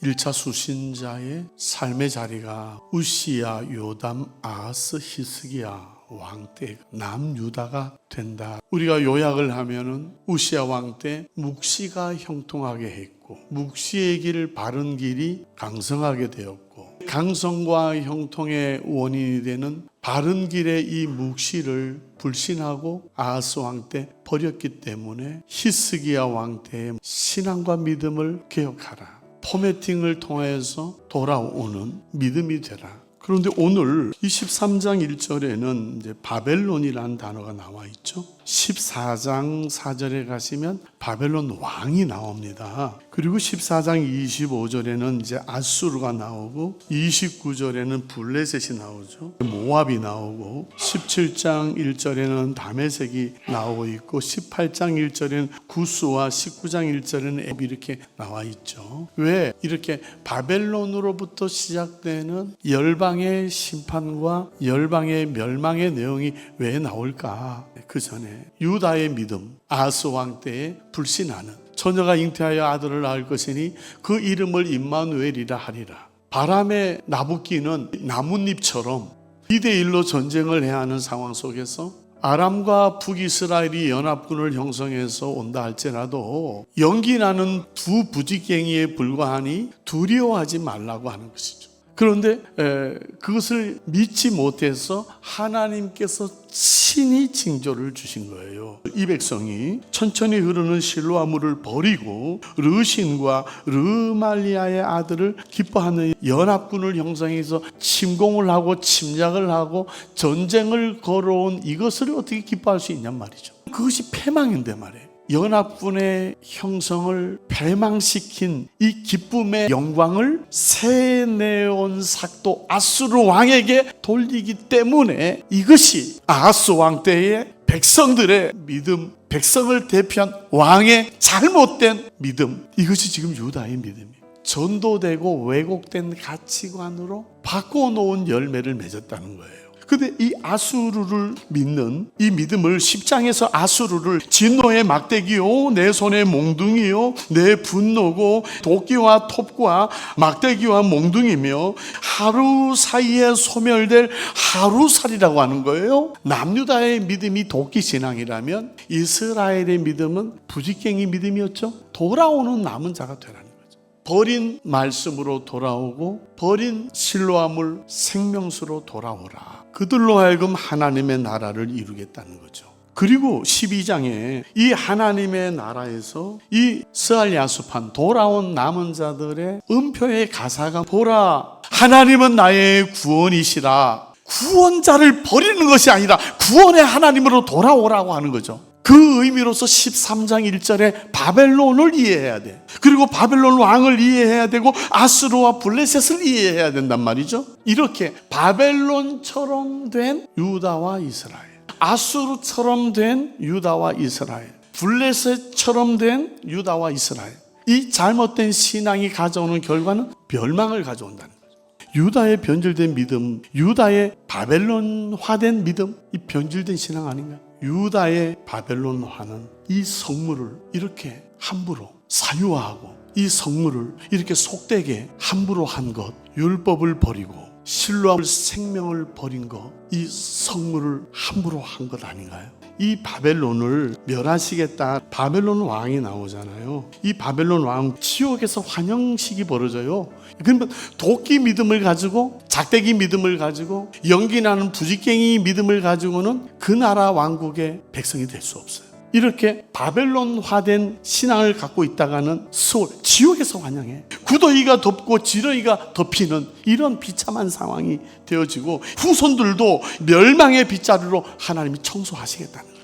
1차 수신자의 삶의 자리가 우시야, 요담, 아하스, 히스기야 왕 때 남유다가 된다. 우리가 요약을 하면은 우시야 왕 때 묵시가 형통하게 했고, 묵시의 길 바른 길이 강성하게 되었고, 강성과 형통의 원인이 되는 바른 길의 이 묵시를 불신하고 아하스 왕 때 버렸기 때문에 히스기야 왕 때의 신앙과 믿음을 개혁하라, 포매팅을 통해서 돌아오는 믿음이 되라. 그런데 오늘 23장 1절에는 이제 바벨론이라는 단어가 나와 있죠. 14장 4절에 가시면 바벨론 왕이 나옵니다. 그리고 14장 25절에는 이제 아수르가 나오고, 29절에는 블레셋이 나오죠. 모압이 나오고, 17장 1절에는 다메섹이 나오고 있고, 18장 1절에는 구스와 19장 1절에는 앱이 이렇게 나와 있죠. 왜 이렇게 바벨론으로부터 시작되는 열방의 심판과 열방의 멸망의 내용이 왜 나올까? 그 전에 유다의 믿음, 아하스 왕 때에 불신하는, 처녀가 잉태하여 아들을 낳을 것이니 그 이름을 임마누엘이라 하리라. 바람에 나부끼는 나뭇잎처럼 2대1로 전쟁을 해야 하는 상황 속에서 아람과 북이스라엘이 연합군을 형성해서 온다 할지라도 연기 나는 두 부지깽이에 불과하니 두려워하지 말라고 하는 것이죠. 그런데 그것을 믿지 못해서 하나님께서 친히 징조를 주신 거예요. 이 백성이 천천히 흐르는 실로아 물을 버리고 르신과 르말리아의 아들을 기뻐하는 연합군을 형성해서 침공을 하고 침략을 하고 전쟁을 걸어온 이것을 어떻게 기뻐할 수 있냔 말이죠. 그것이 패망인데 말이에요. 연합군의 형성을 패망시킨 이 기쁨의 영광을 세네온 삭도 아수르 왕에게 돌리기 때문에 이것이 아하스 왕 때의 백성들의 믿음, 백성을 대표한 왕의 잘못된 믿음, 이것이 지금 유다의 믿음이에요. 전도되고 왜곡된 가치관으로 바꿔놓은 열매를 맺었다는 거예요. 근데 이 아수르를 믿는 이 믿음을 10장에서 아수르를 진노의 막대기요, 내 손의 몽둥이요, 내 분노고 도끼와 톱과 막대기와 몽둥이며 하루 사이에 소멸될 하루살이라고 하는 거예요. 남유다의 믿음이 도끼 신앙이라면 이스라엘의 믿음은 부지깽이 믿음이었죠. 돌아오는 남은 자가 되라는 거예요. 버린 말씀으로 돌아오고 버린 실로아물 생명수로 돌아오라. 그들로 하여금 하나님의 나라를 이루겠다는 거죠. 그리고 12장에 이 하나님의 나라에서 이 스알야수판 돌아온 남은 자들의 음표의 가사가 보라, 하나님은 나의 구원이시라. 구원자를 버리는 것이 아니라 구원의 하나님으로 돌아오라고 하는 거죠. 그 의미로서 13장 1절에 바벨론을 이해해야 돼. 그리고 바벨론 왕을 이해해야 되고 아수르와 블레셋을 이해해야 된단 말이죠. 이렇게 바벨론처럼 된 유다와 이스라엘, 아수르처럼 된 유다와 이스라엘, 블레셋처럼 된 유다와 이스라엘, 이 잘못된 신앙이 가져오는 결과는 멸망을 가져온다는 거죠. 유다의 변질된 믿음, 유다의 바벨론화된 믿음, 이 변질된 신앙 아닌가? 유다의 바벨론화는 이 성물을 이렇게 함부로 사유화하고 이 성물을 이렇게 속되게 함부로 한 것, 율법을 버리고 실로암 생명을 버린 것, 이 성물을 함부로 한 것 아닌가요? 이 바벨론을 멸하시겠다. 바벨론 왕이 나오잖아요. 이 바벨론 왕 지옥에서 환영식이 벌어져요. 그러면 도끼 믿음을 가지고, 작대기 믿음을 가지고, 연기 나는 부지깽이 믿음을 가지고는 그 나라 왕국의 백성이 될 수 없어요. 이렇게 바벨론화된 신앙을 갖고 있다가는 지옥에서 환영해. 구더기가 덮고 지렁이가 덮이는 이런 비참한 상황이 되어지고 후손들도 멸망의 빗자루로 하나님이 청소하시겠다는 거예요.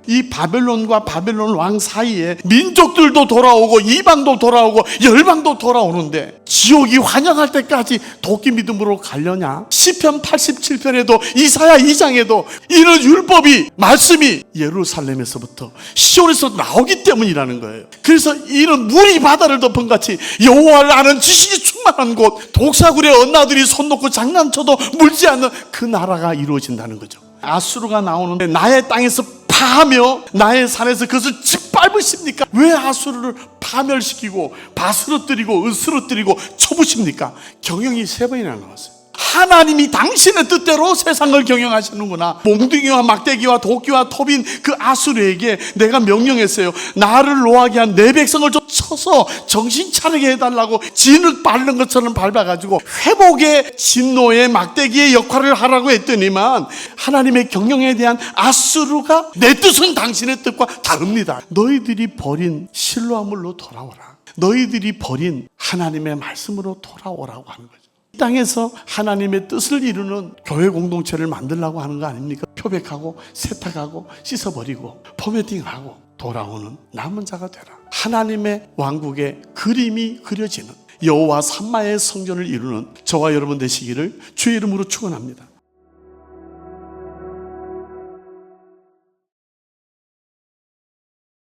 이 바벨론과 바벨론 왕 사이에 민족들도 돌아오고 이방도 돌아오고 열방도 돌아오는데 지옥이 환영할 때까지 도끼 믿음으로 가려냐? 시편 87편에도 이사야 2장에도 이런 율법이, 말씀이 예루살렘에서부터 시온에서 나오기 때문이라는 거예요. 그래서 이런 물이 바다를 덮은 같이 여호와를 아는 지식이 충만한 곳, 독사굴에 언나들이 손 놓고 장난쳐도 물지 않는 그 나라가 이루어진다는 거죠. 아수르가 나오는데 나의 땅에서 파하며 나의 산에서 그것을 짓밟으십니까? 왜 아수르를 파멸시키고 바스러뜨리고 으스러뜨리고 쳐부십니까? 경영이 3번이나 나왔어요. 하나님이 당신의 뜻대로 세상을 경영하시는구나. 몽둥이와 막대기와 도끼와 톱인 그 아수르에게 내가 명령했어요. 나를 노하게 한 내 백성을 좀 쳐서 정신 차리게 해달라고 진을 밟는 것처럼 밟아가지고 회복의 진노의 막대기의 역할을 하라고 했더니만 하나님의 경영에 대한 아수르가 내 뜻은 당신의 뜻과 다릅니다. 너희들이 버린 실로아물로 돌아오라. 너희들이 버린 하나님의 말씀으로 돌아오라고 하는 거죠. 이 땅에서 하나님의 뜻을 이루는 교회 공동체를 만들려고 하는 거 아닙니까? 표백하고 세탁하고 씻어버리고 포매팅하고 돌아오는 남은 자가 되라. 하나님의 왕국의 그림이 그려지는 여호와 삼마의 성전을 이루는 저와 여러분 되시기를 주의 이름으로 축원합니다.